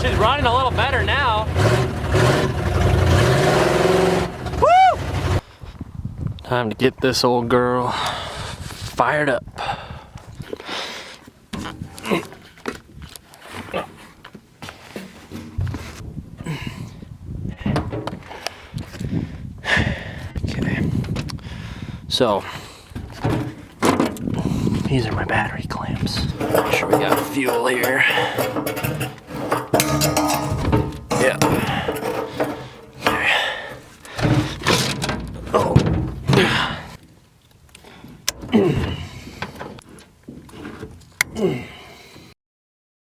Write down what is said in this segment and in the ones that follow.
she's running a little better now. Woo! Time to get this old girl fired up. Okay. So, these are my battery clamps. Make sure we got fuel here. Yeah. Okay. Oh.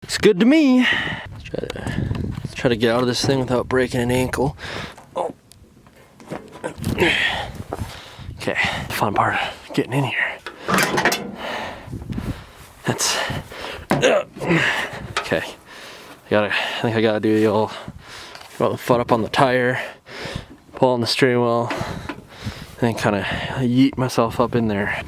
Looks good to me. Let's try to get out of this thing without breaking an ankle. Oh. Okay, fun part of getting in here. That's okay. I think I gotta do the old foot up on the tire, pull on the steering wheel, and then kind of yeet myself up in there.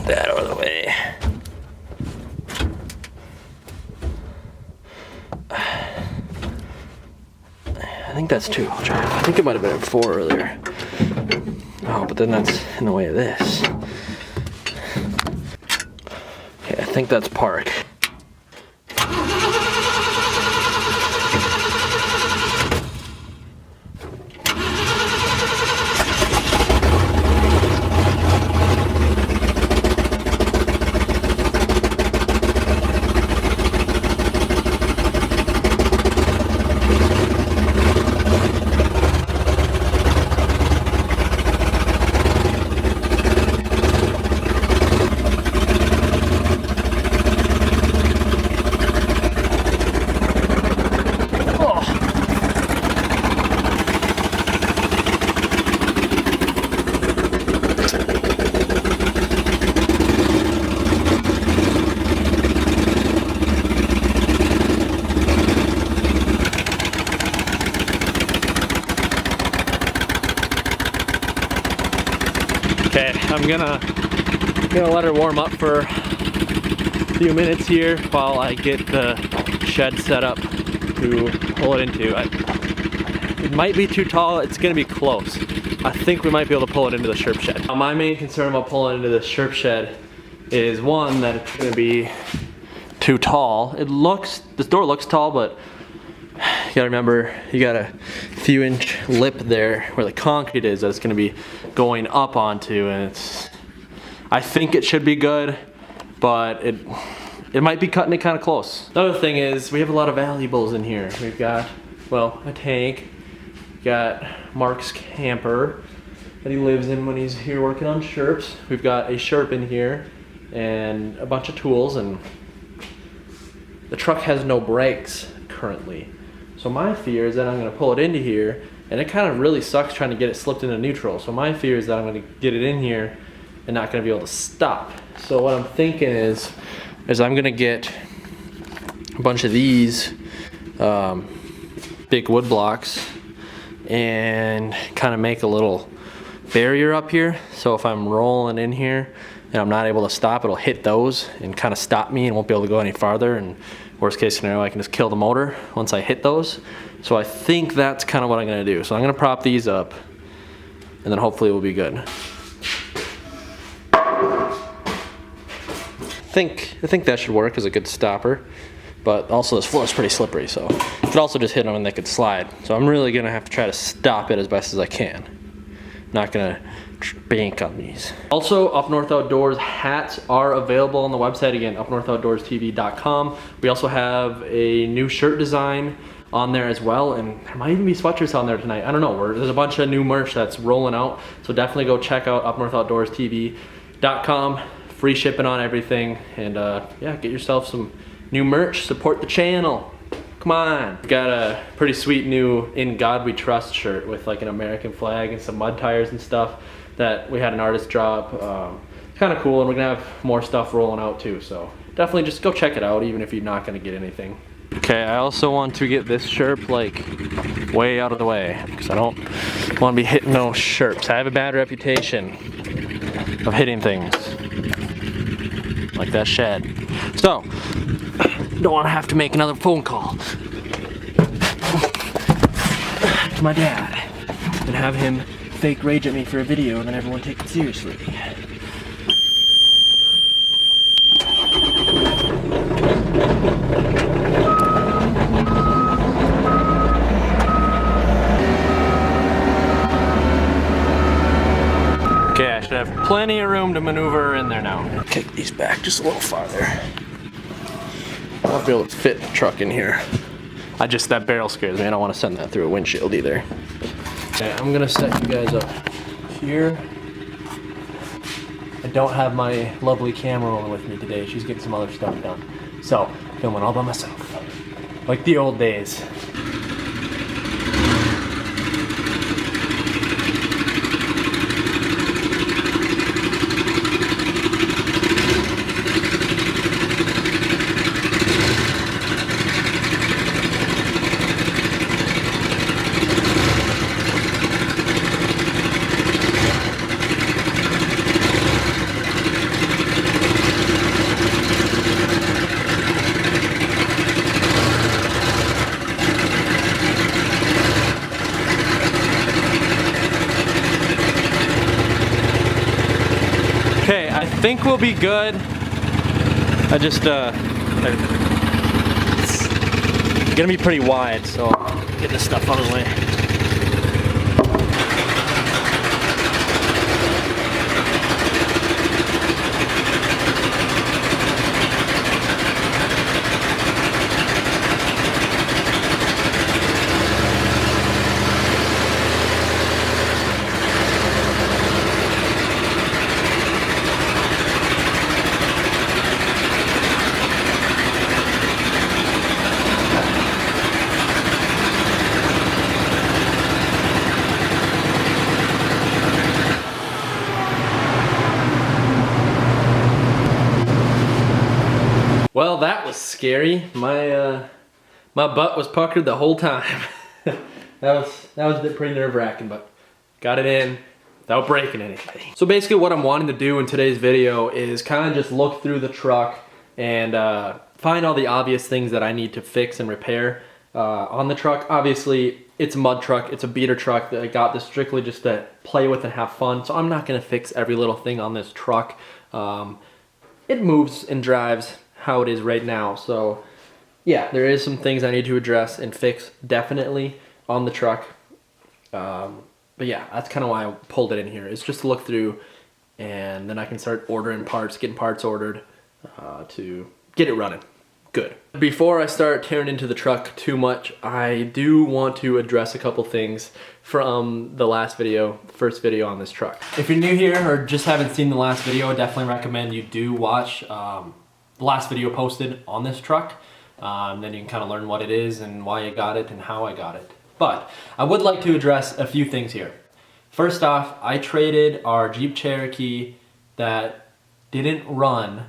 That out of the way. I think that's 2. I'll try. I think it might have been at 4 earlier. Oh, but then that's in the way of this. Okay, I think that's park. Okay, I'm gonna let her warm up for a few minutes here while I get the shed set up to pull it into. It might be too tall, it's gonna be close. I think we might be able to pull it into the sherp shed. Now, my main concern about pulling into the sherp shed is one, that it's gonna be too tall. This door looks tall, but you gotta remember, you got a few inch lip there where the concrete is that's gonna be going up onto, and I think it should be good, but it might be cutting it kind of close. The other thing is, we have a lot of valuables in here. We've got, well, a tank, we've got Mark's camper that he lives in when he's here working on sherps. We've got a sherp in here and a bunch of tools, and the truck has no brakes currently. So my fear is that I'm gonna pull it into here, and it kind of really sucks trying to get it slipped into neutral. So my fear is that I'm gonna get it in here and not gonna be able to stop. So what I'm thinking is I'm gonna get a bunch of these big wood blocks and kind of make a little barrier up here. So if I'm rolling in here and I'm not able to stop, it'll hit those and kind of stop me and won't be able to go any farther. And worst case scenario, I can just kill the motor once I hit those. So I think that's kind of what I'm gonna do. So I'm gonna prop these up, and then hopefully it will be good. I think that should work as a good stopper, but also this floor is pretty slippery, so it could also just hit them and they could slide. So I'm really gonna have to try to stop it as best as I can. Not gonna bank on these. Also, Up North Outdoors hats are available on the website, again, upnorthoutdoorstv.com. We also have a new shirt design on there as well, and there might even be sweatshirts on there tonight. I don't know, there's a bunch of new merch that's rolling out, so definitely go check out upnorthoutdoorstv.com. Free shipping on everything, and yeah, get yourself some new merch, support the channel. Come on. We got a pretty sweet new In God We Trust shirt with like an American flag and some mud tires and stuff that we had an artist drop. Kind of cool, and we're gonna have more stuff rolling out too, so definitely just go check it out even if you're not gonna get anything. Okay, I also want to get this sherp like way out of the way because I don't want to be hitting those sherps. I have a bad reputation of hitting things like that shed. So, don't want to have to make another phone call to my dad and have him fake rage at me for a video and then everyone take it seriously. Okay, I should have plenty of room to maneuver in there now. Kick these back just a little farther. I'll be able to fit the truck in here. That barrel scares me. I don't want to send that through a windshield either. Okay, I'm gonna set you guys up here. I don't have my lovely camera with me today. She's getting some other stuff done. So, filming all by myself. Like the old days. Okay, I think we'll be good. It's gonna be pretty wide, so I'll get this stuff out of the way. Well, that was scary. My butt was puckered the whole time. that was pretty nerve-wracking, but got it in without breaking anything. So basically what I'm wanting to do in today's video is kind of just look through the truck and find all the obvious things that I need to fix and repair on the truck. Obviously, it's a mud truck, it's a beater truck that I got this strictly just to play with and have fun, so I'm not gonna fix every little thing on this truck. It moves and drives how it is right now, so yeah, there is some things I need to address and fix definitely on the truck. But yeah, that's kind of why I pulled it in here. It's just to look through and then I can start ordering parts, getting parts ordered to get it running good. Before I start tearing into the truck too much, I do want to address a couple things from the last video, the first video on this truck. If you're new here or just haven't seen the last video, I definitely recommend you do watch the last video posted on this truck. Then you can kind of learn what it is and why I got it and how I got it. But I would like to address a few things here. First off, I traded our Jeep Cherokee that didn't run,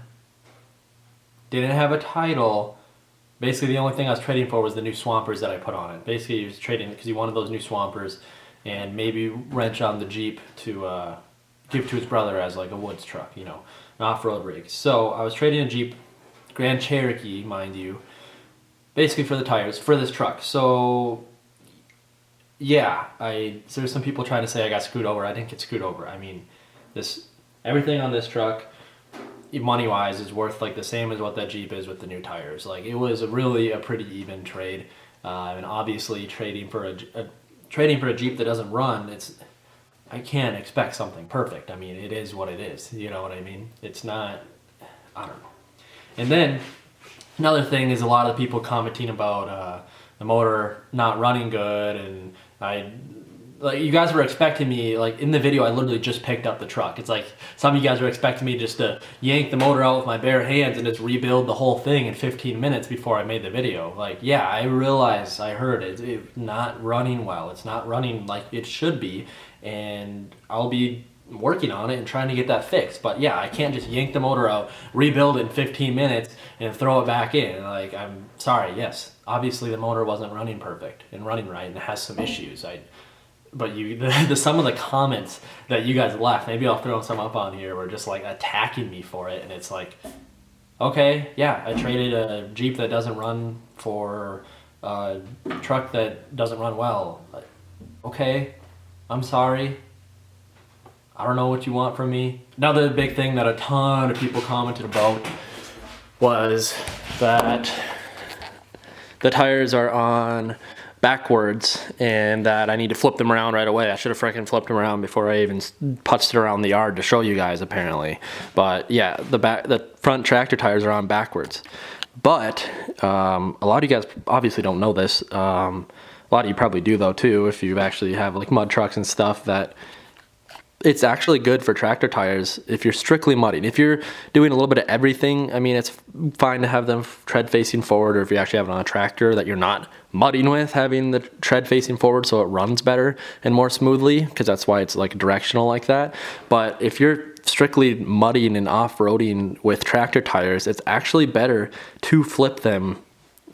didn't have a title. Basically the only thing I was trading for was the new Swampers that I put on it. Basically he was trading because he wanted those new Swampers and maybe wrench on the Jeep to give to his brother as like a woods truck, you know, an off-road rig. So I was trading a Jeep Grand Cherokee, mind you, basically for the tires for this truck. So yeah, there's some people trying to say I got screwed over. I didn't get screwed over. I mean, everything on this truck, money-wise, is worth like the same as what that Jeep is with the new tires. Like it was really a pretty even trade, and obviously trading for a Jeep that doesn't run, I can't expect something perfect. I mean, it is what it is. You know what I mean? It's not, I don't know. And then another thing is a lot of people commenting about the motor not running good, and like you guys were expecting me, like in the video I literally just picked up the truck. It's like some of you guys were expecting me just to yank the motor out with my bare hands and just rebuild the whole thing in 15 minutes before I made the video. Like, yeah, I realize, I heard it's not running well. It's not running like it should be, and I'll be working on it and trying to get that fixed. But yeah, I can't just yank the motor out, rebuild it in 15 minutes, and throw it back in. Like, I'm sorry, yes, obviously the motor wasn't running perfect and running right and it has some issues. But some of the comments that you guys left, maybe I'll throw some up on here, were just like attacking me for it, and it's like, okay, yeah, I traded a Jeep that doesn't run for a truck that doesn't run well. Okay, I'm sorry. I don't know what you want from me. Another big thing that a ton of people commented about was that the tires are on backwards and that I need to flip them around right away. I should have freaking flipped them around before I even putzed it around the yard to show you guys, apparently. But yeah, the front tractor tires are on backwards. But a lot of you guys obviously don't know this. A lot of you probably do though too, if you actually have like mud trucks and stuff, that it's actually good for tractor tires if you're strictly mudding. If you're doing a little bit of everything, I mean, it's fine to have them tread facing forward, or if you actually have it on a tractor that you're not mudding with, having the tread facing forward so it runs better and more smoothly, because that's why it's like directional like that. But if you're strictly mudding and off-roading with tractor tires, it's actually better to flip them,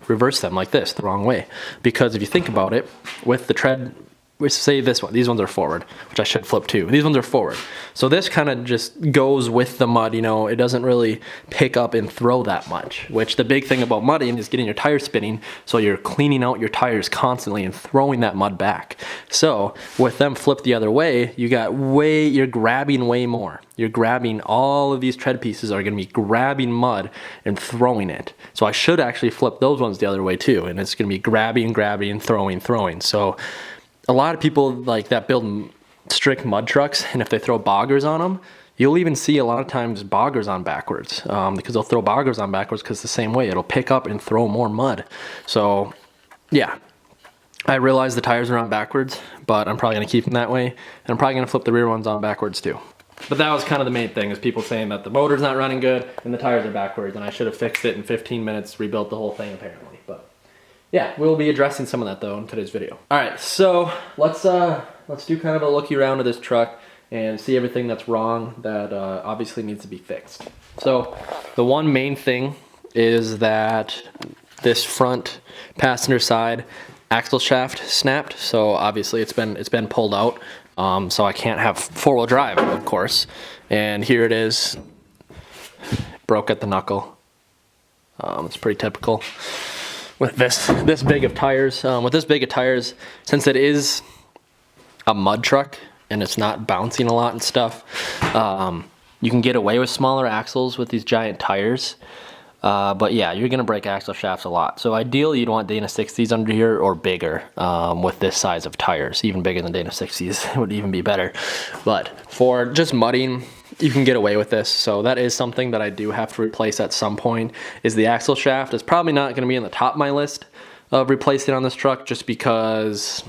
reverse them like this, the wrong way. Because if you think about it, with the tread, we say this one, these ones are forward, which I should flip too. These ones are forward. So this kind of just goes with the mud, you know, it doesn't really pick up and throw that much, which the big thing about mudding is getting your tires spinning, so you're cleaning out your tires constantly and throwing that mud back. So with them flipped the other way, you're grabbing way more. You're grabbing, all of these tread pieces are going to be grabbing mud and throwing it. So I should actually flip those ones the other way too, and it's going to be grabbing, throwing. So a lot of people like that build strict mud trucks, and if they throw boggers on them, you'll even see a lot of times boggers on backwards, because they'll throw boggers on backwards because the same way it'll pick up and throw more mud. So yeah, I realize the tires are on backwards, but I'm probably going to keep them that way, and I'm probably going to flip the rear ones on backwards too. But that was kind of the main thing, is people saying that the motor's not running good and the tires are backwards, and I should have fixed it in 15 minutes, rebuilt the whole thing apparently. But yeah, we'll be addressing some of that though in today's video. All right, so let's do kind of a looky around of this truck and see everything that's wrong that obviously needs to be fixed. So the one main thing is that this front passenger side axle shaft snapped. So obviously it's been pulled out. So I can't have four-wheel drive, of course. And here it is, broke at the knuckle. It's pretty typical with this big of tires. With this big of tires, since it is a mud truck and it's not bouncing a lot and stuff, you can get away with smaller axles with these giant tires. But yeah, you're gonna break axle shafts a lot. So ideally you'd want Dana 60s under here or bigger, with this size of tires. Even bigger than Dana 60s would even be better. But for just mudding, you can get away with this. So that is something that I do have to replace at some point, is the axle shaft. It's probably not gonna be in the top of my list of replacing on this truck, just because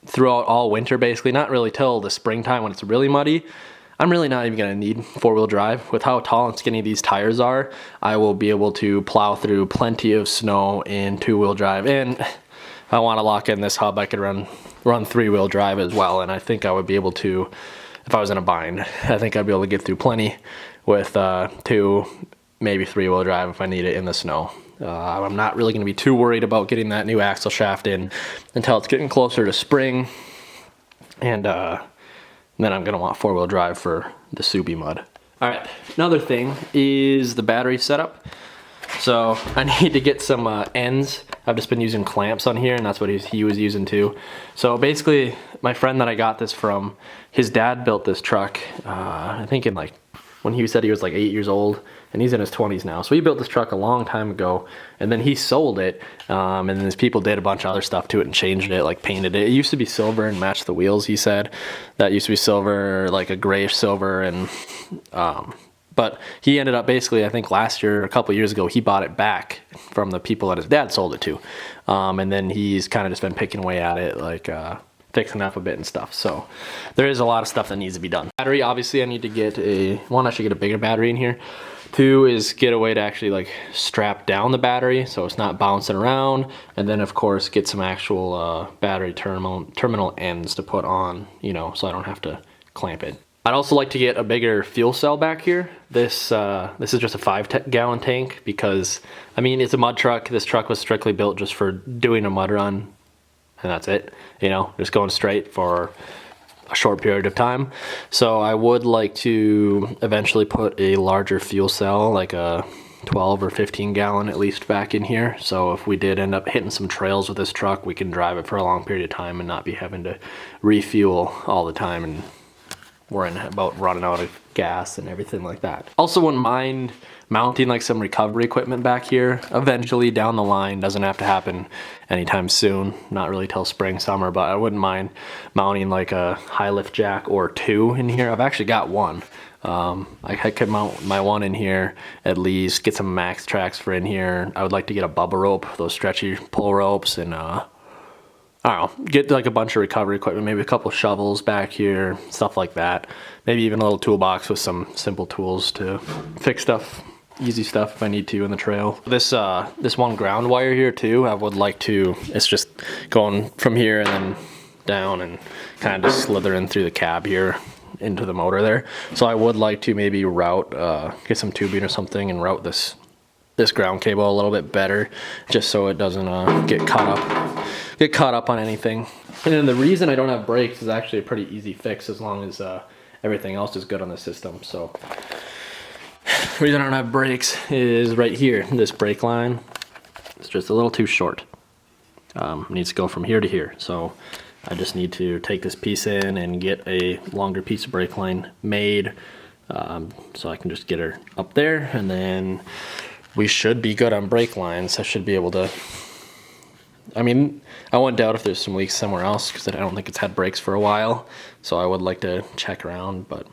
throughout all winter, basically, not really till the springtime when it's really muddy, I'm really not even gonna need four-wheel drive. With how tall and skinny these tires are, I will be able to plow through plenty of snow in two-wheel drive. And if I wanna lock in this hub, I could run three-wheel drive as well, and I think I would be able to, if I was in a bind, I think I'd be able to get through plenty with two, maybe three-wheel drive if I need it in the snow. I'm not really gonna be too worried about getting that new axle shaft in until it's getting closer to spring, and then I'm gonna want four-wheel drive for the Subi mud. All right, another thing is the battery setup. So I need to get some ends. I've just been using clamps on here, and that's what he was using too. So basically, my friend that I got this from, his dad built this truck, I think in like, when he said he was like 8 years old, and he's in his 20s now. So he built this truck a long time ago, and then he sold it, and then his people did a bunch of other stuff to it and changed it, like painted it. It used to be silver and matched the wheels, he said. That used to be silver, like a grayish silver, and but he ended up basically, I think last year, a couple years ago, he bought it back from the people that his dad sold it to. And then he's kind of just been picking away at it, like fixing up a bit and stuff. So there is a lot of stuff that needs to be done. Battery, obviously I need to get I should get a bigger battery in here. Two is get a way to actually like strap down the battery so it's not bouncing around. And then of course get some actual battery terminal ends to put on, you know, so I don't have to clamp it. I'd also like to get a bigger fuel cell back here. This is just a 5-gallon tank because, I mean, it's a mud truck. This truck was strictly built just for doing a mud run, and that's it. You know, just going straight for a short period of time. So I would like to eventually put a larger fuel cell, like a 12 or 15 gallon at least, back in here. So if we did end up hitting some trails with this truck, we can drive it for a long period of time and not be having to refuel all the time and worrying about running out of gas and everything like that. Also wouldn't mind mounting like some recovery equipment back here eventually down the line. Doesn't have to happen anytime soon, not really till spring, summer, but I wouldn't mind mounting like a high lift jack or 2 in here. I've actually got one. I could mount my one in here, at least get some max tracks for in here. I would like to get a bubba rope, those stretchy pull ropes, and I don't know, get like a bunch of recovery equipment, maybe a couple of shovels back here, stuff like that. Maybe even a little toolbox with some simple tools to fix stuff, easy stuff if I need to in the trail. This one ground wire here too, I would like to, it's just going from here and then down and kind of just slithering through the cab here into the motor there. So I would like to maybe route, get some tubing or something and route this ground cable a little bit better, just so it doesn't get caught up on anything. And then the reason I don't have brakes is actually a pretty easy fix as long as everything else is good on the system. So the reason I don't have brakes is right here. This brake line is just a little too short. Needs to go from here to here. So I just need to take this piece in and get a longer piece of brake line made, so I can just get her up there, and then we should be good on brake lines. I should be able to, I mean, I wouldn't doubt if there's some leaks somewhere else because I don't think it's had brakes for a while. So I would like to check around, but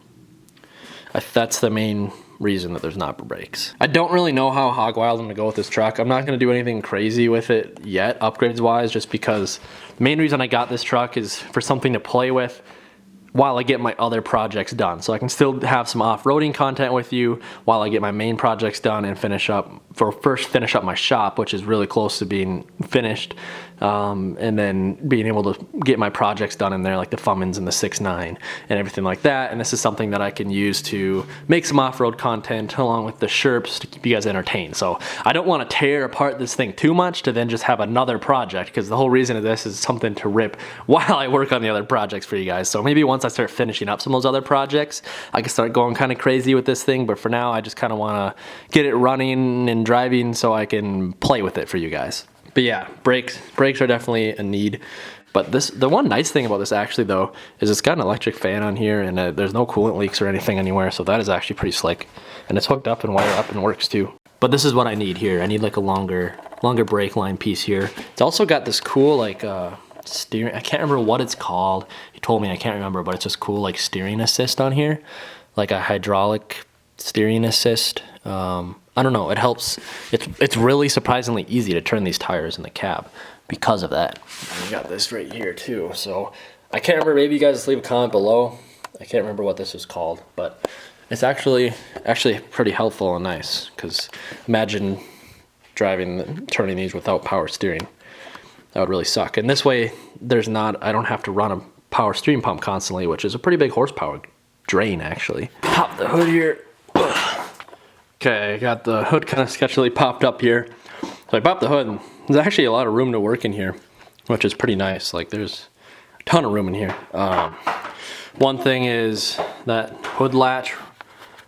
that's the main reason that there's not brakes. I don't really know how hog wild I'm gonna go with this truck. I'm not gonna do anything crazy with it yet, upgrades wise, just because the main reason I got this truck is for something to play with while I get my other projects done. So I can still have some off-roading content with you while I get my main projects done and finish up my shop, which is really close to being finished, and then being able to get my projects done in there, like the Fummins and the 6.9 and everything like that. And this is something that I can use to make some off-road content along with the Sherps to keep you guys entertained. So I don't want to tear apart this thing too much to then just have another project, because the whole reason of this is something to rip while I work on the other projects for you guys. So maybe once I start finishing up some of those other projects, I can start going kind of crazy with this thing. But for now, I just kind of want to get it running and driving so I can play with it for you guys. But yeah, brakes are definitely a need. But the one nice thing about this actually though is it's got an electric fan on here, and there's no coolant leaks or anything anywhere, so that is actually pretty slick. And it's hooked up and wired up and works too. But this is what I need here. I need like a longer brake line piece here. It's also got this cool like steering, I can't remember what it's called. He told me, I can't remember, but it's just cool like steering assist on here, like a hydraulic steering assist. I don't know, it helps. It's really surprisingly easy to turn these tires in the cab because of that. And we got this right here too. So I can't remember, maybe you guys leave a comment below. I can't remember what this is called, but it's actually pretty helpful and nice, because imagine turning these without power steering. That would really suck. And this way I don't have to run a power steering pump constantly, which is a pretty big horsepower drain actually. Pop the hood here. Okay, I got the hood kind of sketchily popped up here. So I popped the hood, and there's actually a lot of room to work in here, which is pretty nice. Like there's a ton of room in here. One thing is that hood latch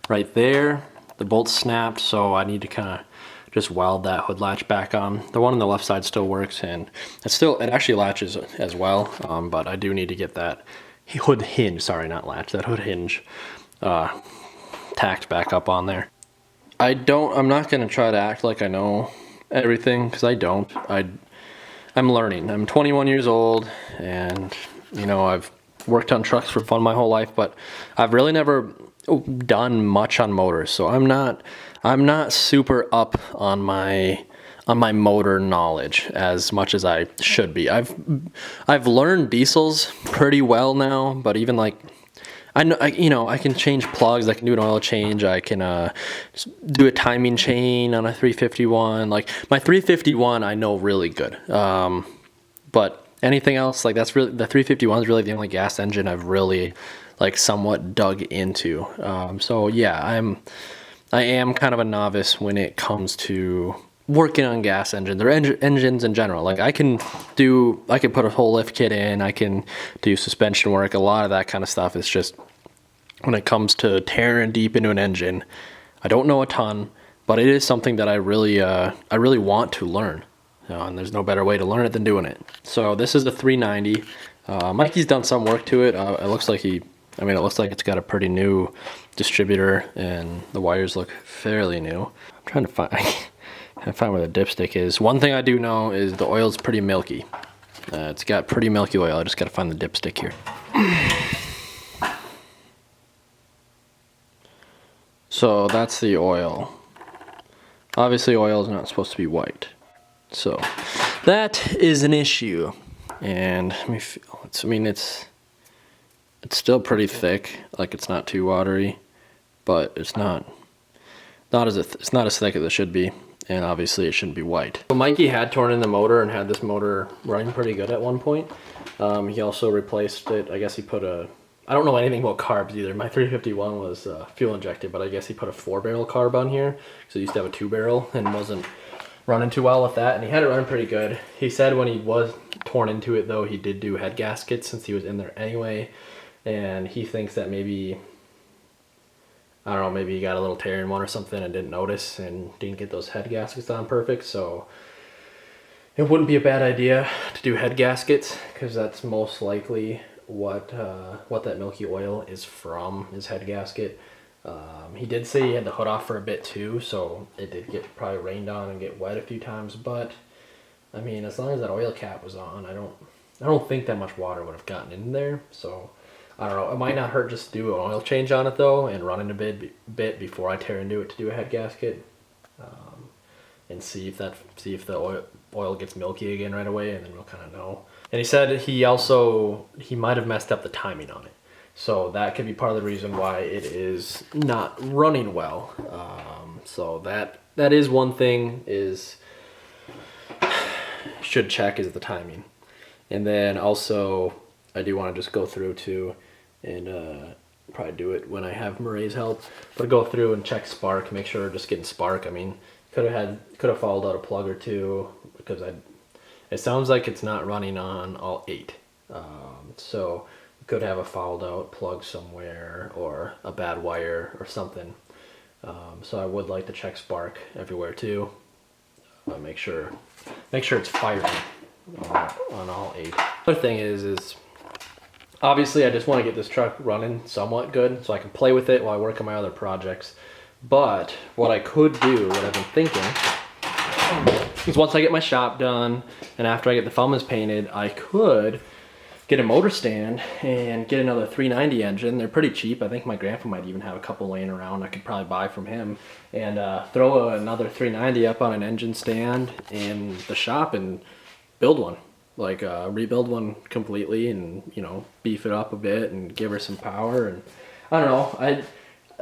right there, the bolt's snapped, so I need to kind of just weld that hood latch back on. The one on the left side still works, and it actually latches as well, but I do need to get that hood hinge, sorry, not latch, that hood hinge tacked back up on there. I'm not gonna try to act like I know everything, because I don't. I'm learning. I'm 21 years old, and you know, I've worked on trucks for fun my whole life, but I've really never done much on motors. So I'm not super up on my motor knowledge as much as I should be. I've learned diesels pretty well now, but even like I can change plugs, I can do an oil change, I can do a timing chain on a 351. Like my 351 I know really good. But anything else, like that's really, the 351 is really the only gas engine I've really like somewhat dug into. So yeah, I am kind of a novice when it comes to working on gas engines or engines in general. Like I can put a whole lift kit in, I can do suspension work, a lot of that kind of stuff. It's just when it comes to tearing deep into an engine, I don't know a ton, but it is something that I really want to learn. And there's no better way to learn it than doing it. So this is the 390. Mikey's done some work to it. It looks like it's got a pretty new distributor, and the wires look fairly new. I'm trying to find where the dipstick is. One thing I do know is the oil's pretty milky. It's got pretty milky oil. I just got to find the dipstick here. So that's the oil. Obviously oil is not supposed to be white. So that is an issue. And let me feel. It's still pretty thick. Like it's not too watery, but it's not as thick as it should be. And obviously it shouldn't be white. So Mikey had torn in the motor and had this motor running pretty good at one point. He also replaced it. I guess he put I don't know anything about carbs either. My 351 was fuel injected, but I guess he put a 4-barrel carb on here. So he used to have a 2-barrel and wasn't running too well with that. And he had it running pretty good. He said when he was torn into it though, he did do head gaskets since he was in there anyway. And he thinks that maybe, I don't know, maybe he got a little tear in one or something and didn't notice and didn't get those head gaskets on perfect. So it wouldn't be a bad idea to do head gaskets, because that's most likely what that milky oil is from, is head gasket. He did say he had the hood off for a bit too, so it did get probably rained on and get wet a few times. But I mean, as long as that oil cap was on, I don't think that much water would have gotten in there. So I don't know. It might not hurt just to do an oil change on it though, and run it a bit before I tear into it to do a head gasket, and see if the oil gets milky again right away, and then we'll kind of know. And he said he might have messed up the timing on it, so that could be part of the reason why it is not running well. So that is one thing is should check, is the timing. And then also I do want to just go through too, and probably do it when I have Murray's help, but go through and check spark, make sure just getting spark. I mean, could have fouled out a plug or two, because it sounds like it's not running on all 8. So we could have a fouled out plug somewhere or a bad wire or something. So I would like to check spark everywhere too. Make sure it's firing on all 8. Other thing is obviously I just want to get this truck running somewhat good so I can play with it while I work on my other projects. But what I could do, what I've been thinking, is once I get my shop done and after I get the funnels painted, I could get a motor stand and get another 390 engine. They're pretty cheap. I think my grandpa might even have a couple laying around I could probably buy from him, and throw another 390 up on an engine stand in the shop and build one. Like rebuild one completely, and beef it up a bit and give her some power. And I don't know,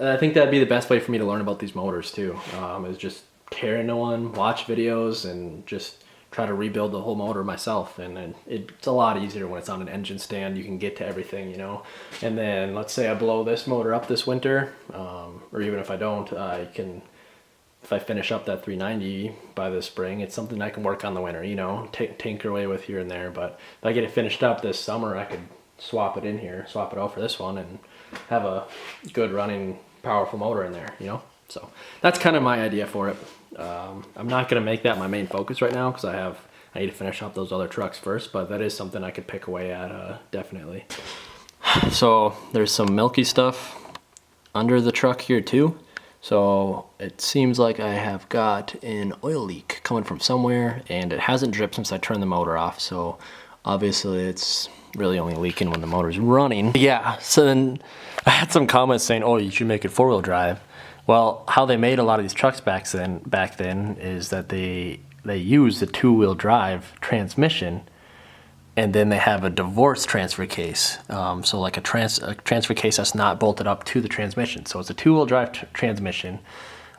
I think that'd be the best way for me to learn about these motors too, is just tear into one, watch videos, and just try to rebuild the whole motor myself. And it's a lot easier when it's on an engine stand. You can get to everything, and then let's say I blow this motor up this winter, or even if I don't, if I finish up that 390 by the spring, it's something I can work on the winter, tinker away with here and there. But if I get it finished up this summer, I could swap it out for this one and have a good running powerful motor in there, So that's kind of my idea for it. I'm not going to make that my main focus right now, because I need to finish up those other trucks first, but that is something I could pick away at, definitely. So there's some milky stuff under the truck here too. So it seems like I have got an oil leak coming from somewhere, and it hasn't dripped since I turned the motor off. So obviously it's really only leaking when the motor's running. Yeah, so then I had some comments saying, oh, you should make it 4-wheel drive. Well, how they made a lot of these trucks back then is that they use the 2-wheel drive transmission, and then they have a divorce transfer case. So like a transfer case that's not bolted up to the transmission. So it's a 2-wheel drive transmission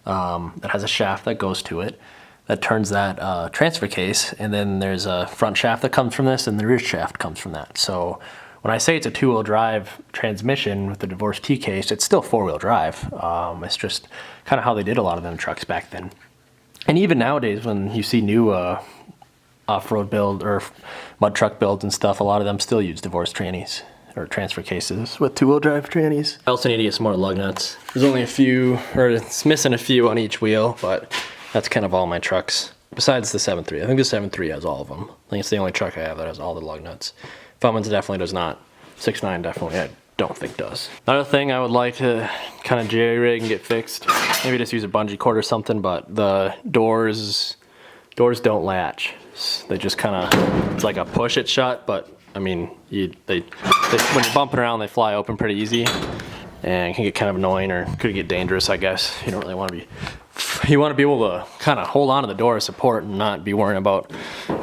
that has a shaft that goes to it that turns that transfer case, and then there's a front shaft that comes from this, and the rear shaft comes from that. So when I say it's a 2-wheel drive transmission with the divorced T-case, it's still 4-wheel drive. It's just kind of how they did a lot of them trucks back then. And even nowadays, when you see new off-road build or mud truck builds and stuff, a lot of them still use divorced trannies or transfer cases with 2-wheel drive trannies. I also need to get some more lug nuts. There's only a few, or it's missing a few on each wheel, but that's kind of all my trucks. Besides the 7.3. I think the 7.3 has all of them. I think it's the only truck I have that has all the lug nuts. Feldman's definitely does not. 6.9 definitely, I don't think does. Another thing I would like to kind of jerry-rig and get fixed, maybe just use a bungee cord or something, but the doors don't latch. They just kind of, it's like a push it shut, but I mean, when you're bumping around, they fly open pretty easy and can get kind of annoying or could get dangerous, I guess. You don't really want to be, you want to be able to kind of hold on to the door support and not be worrying about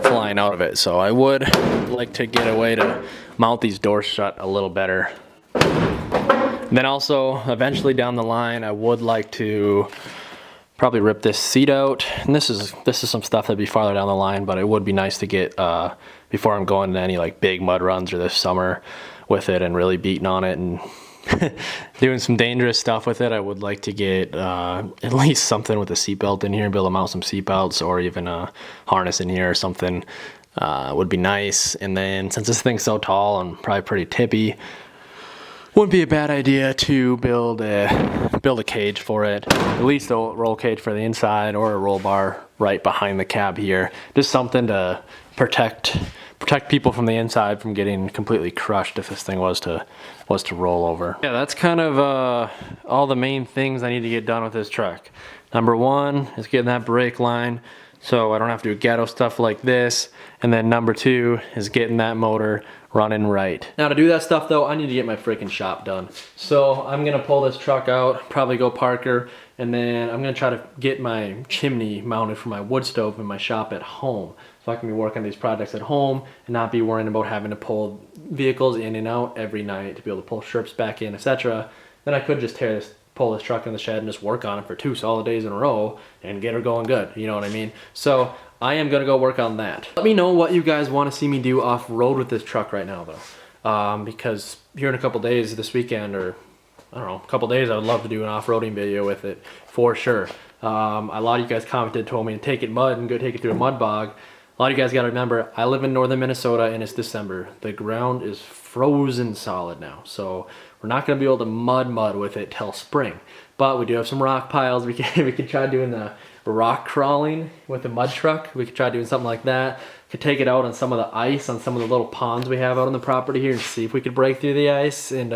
flying out of it. So I would like to get a way to mount these doors shut a little better. And then also, eventually down the line, I would like to probably rip this seat out. And this is some stuff that'd be farther down the line, but it would be nice to get before I'm going to any like big mud runs or this summer with it and really beating on it and doing some dangerous stuff with it. I would like to get at least something with a seatbelt in here, be able to mount some seatbelts or even a harness in here or something would be nice. And then since this thing's so tall and probably pretty tippy, wouldn't be a bad idea to build a cage for it, at least a roll cage for the inside or a roll bar right behind the cab here. Just something to protect people from the inside from getting completely crushed if this thing was to roll over. Yeah, that's kind of all the main things I need to get done with this truck. Number one is getting that brake line so I don't have to do ghetto stuff like this. And then number two is getting that motor running right. Now to do that stuff though, I need to get my freaking shop done. So I'm gonna pull this truck out, probably go park her, and then I'm gonna try to get my chimney mounted for my wood stove in my shop at home. So I can be working on these projects at home and not be worrying about having to pull vehicles in and out every night to be able to pull strips back in, etc. Then I could just pull this truck in the shed and just work on it for 2 solid days in a row and get her going good, you know what I mean? So I am gonna go work on that. Let me know what you guys wanna see me do off-road with this truck right now though. Because here in a couple days this weekend, or I don't know, a couple days, I would love to do an off-roading video with it for sure. A lot of you guys commented, told me to take it mud and go take it through a mud bog. A lot of you guys gotta remember, I live in northern Minnesota and it's December. The ground is frozen solid now. So we're not gonna be able to mud with it till spring. But we do have some rock piles. We can try doing the rock crawling with the mud truck. We could try doing something like that. Could take it out on some of the ice on some of the little ponds we have out on the property here and see if we could break through the ice and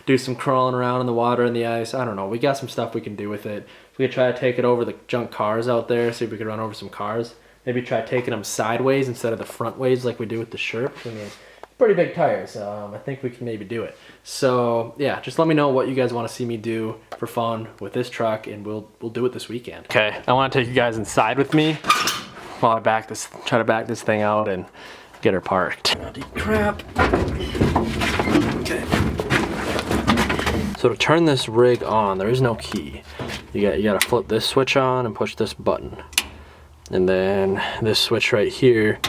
do some crawling around in the water and the ice. I don't know. We got some stuff we can do with it. We could try to take it over the junk cars out there, see if we could run over some cars. Maybe try taking them sideways instead of the front ways like we do with the Sherp. I mean, pretty big tires. I think we can maybe do it. So yeah, just let me know what you guys want to see me do for fun with this truck, and we'll do it this weekend. Okay, I want to take you guys inside with me while I try to back this thing out and get her parked. Crap. Okay. So to turn this rig on, there is no key. You gotta flip this switch on and push this button, and then this switch right here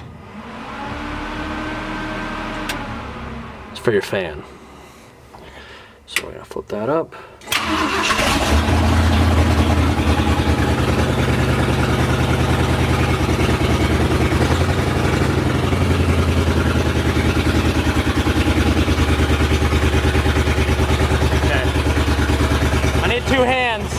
is for your fan. So we're gonna flip that up. Okay. I need 2 hands.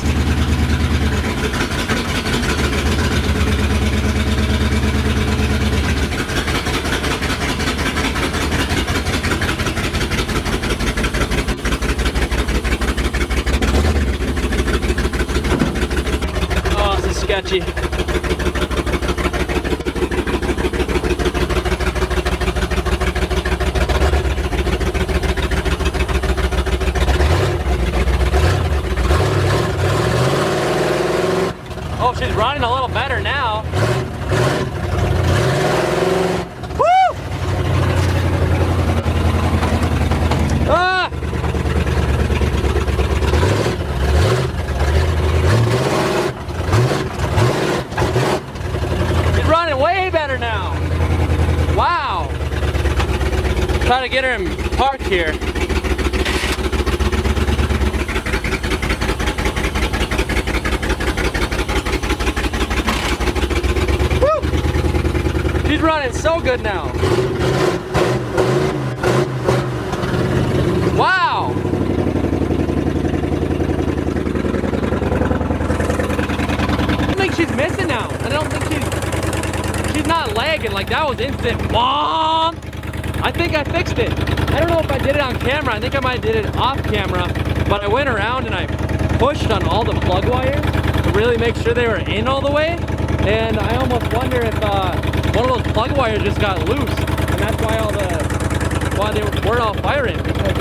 Sketchy. Oh, she's running a little better now. Woo! Ah! Try to get her in park here. Woo! She's running so good now. Wow! I think she's missing now. I don't think she's not lagging. Like, that was instant. Mom! I think I fixed it. I don't know if I did it on camera. I think I might have did it off camera, but I went around and I pushed on all the plug wires to really make sure they were in all the way. And I almost wonder if one of those plug wires just got loose, and that's why they weren't all firing, because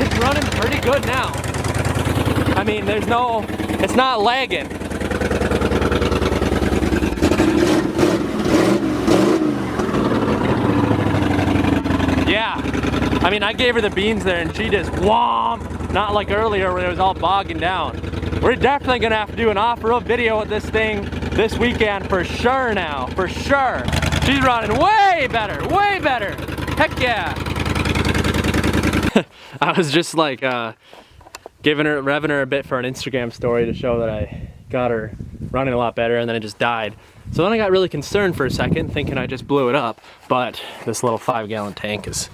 it's running pretty good now. I mean, it's not lagging. Yeah, I mean, I gave her the beans there and she just whomp, not like earlier when it was all bogging down. We're definitely gonna have to do an off-road video with this thing this weekend for sure now, for sure. She's running way better, way better. Heck yeah. I was just like revving her a bit for an Instagram story to show that I got her running a lot better, and then it just died. So then I got really concerned for a second, thinking I just blew it up, but this little 5-gallon tank and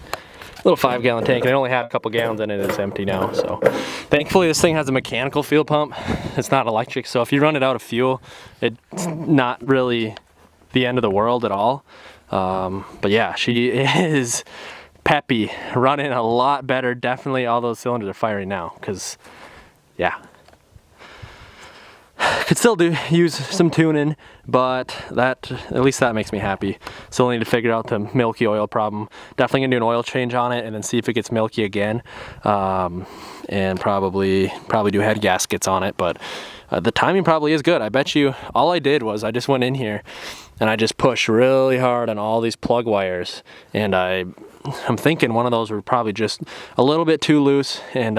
it only had a couple gallons in it. It's empty now. So thankfully this thing has a mechanical fuel pump. It's not electric, so if you run it out of fuel, it's not really the end of the world at all. But yeah, she is peppy, running a lot better. Definitely all those cylinders are firing now, because yeah, could still use some tuning, but at least that makes me happy. Still need to figure out the milky oil problem. Definitely gonna do an oil change on it and then see if it gets milky again, and probably do head gaskets on it. But the timing probably is good. I bet you all I did was I just went in here and I just pushed really hard on all these plug wires, and I'm thinking one of those were probably just a little bit too loose and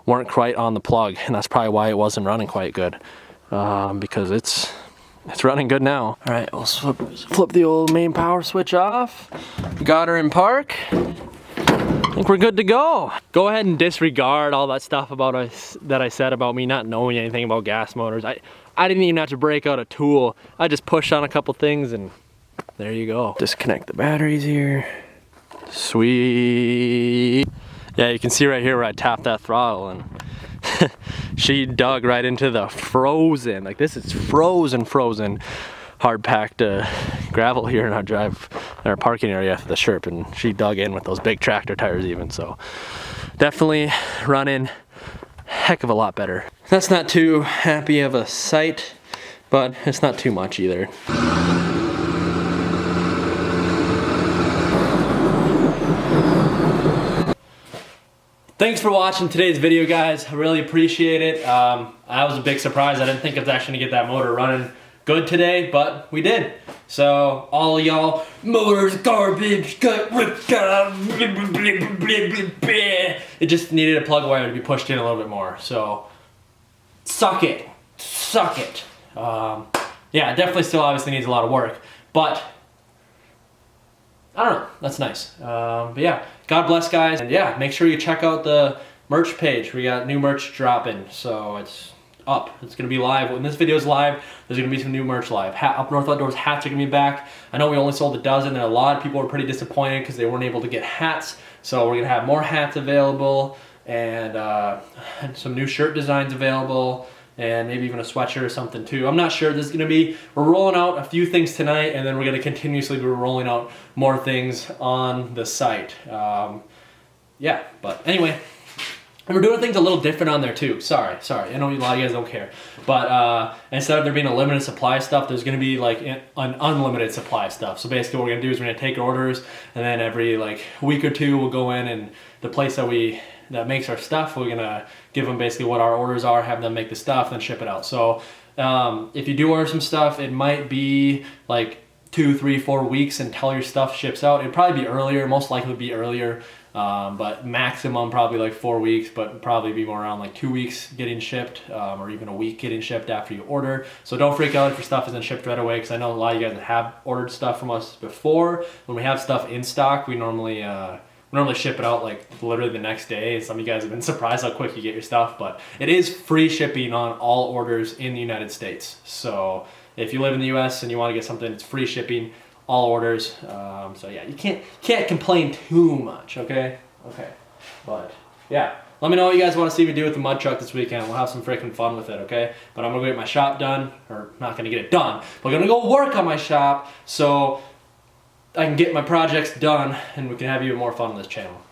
weren't quite on the plug, and that's probably why it wasn't running quite good. Because it's running good now. All right, we'll flip the old main power switch off. Got her in park. I think we're good to go. Go ahead and disregard all that stuff that I said about me not knowing anything about gas motors. I didn't even have to break out a tool. I just pushed on a couple things and there you go. Disconnect the batteries here. Sweet. Yeah, you can see right here where I tapped that throttle and she dug right into the frozen, like this is frozen hard packed gravel here in our parking area for the Sherp, and she dug in with those big tractor tires even. So definitely running heck of a lot better. That's not too happy of a sight, but it's not too much either. Thanks for watching today's video, guys. I really appreciate it. I was a big surprise. I didn't think I was actually gonna get that motor running good today, but we did. So all y'all, motors garbage, got ripped out. It just needed a plug wire to be pushed in a little bit more. So suck it. Yeah, it definitely still obviously needs a lot of work, but I don't know, that's nice. But yeah, God bless, guys. And yeah, make sure you check out the merch page. We got new merch dropping, so it's up. It's gonna be live. When this video is live, there's gonna be some new merch live. Up North Outdoors hats are gonna be back. I know we only sold a dozen, and a lot of people were pretty disappointed because they weren't able to get hats. So we're gonna have more hats available, and some new shirt designs available, and maybe even a sweatshirt or something too. I'm not sure. We're rolling out a few things tonight, and then we're gonna continuously be rolling out more things on the site. Yeah, but anyway, and we're doing things a little different on there too. Sorry. I know a lot of you guys don't care, but instead of there being a limited supply stuff, there's gonna be like an unlimited supply stuff. So basically what we're gonna do is we're gonna take orders, and then every like week or two we'll go in, and the place that makes our stuff, we're gonna give them basically what our orders are, have them make the stuff, then ship it out. So if you do order some stuff, it might be like 2, 3, 4 weeks until your stuff ships out. It'd probably be earlier, most likely be earlier. but maximum probably like 4 weeks, but probably be more around like 2 weeks getting shipped, or even a week getting shipped after you order. So don't freak out if your stuff isn't shipped right away, because I know a lot of you guys have ordered stuff from us before. When we have stuff in stock, we normally ship it out like literally the next day. Some of you guys have been surprised how quick you get your stuff, but it is free shipping on all orders in the United States. So if you live in the US and you want to get something, it's free shipping, all orders. So yeah, you can't complain too much, okay? Okay, but yeah. Let me know what you guys want to see me do with the mud truck this weekend. We'll have some freaking fun with it, okay? But I'm gonna go get my shop done, or not gonna get it done, but I'm gonna go work on my shop so I can get my projects done and we can have even more fun on this channel.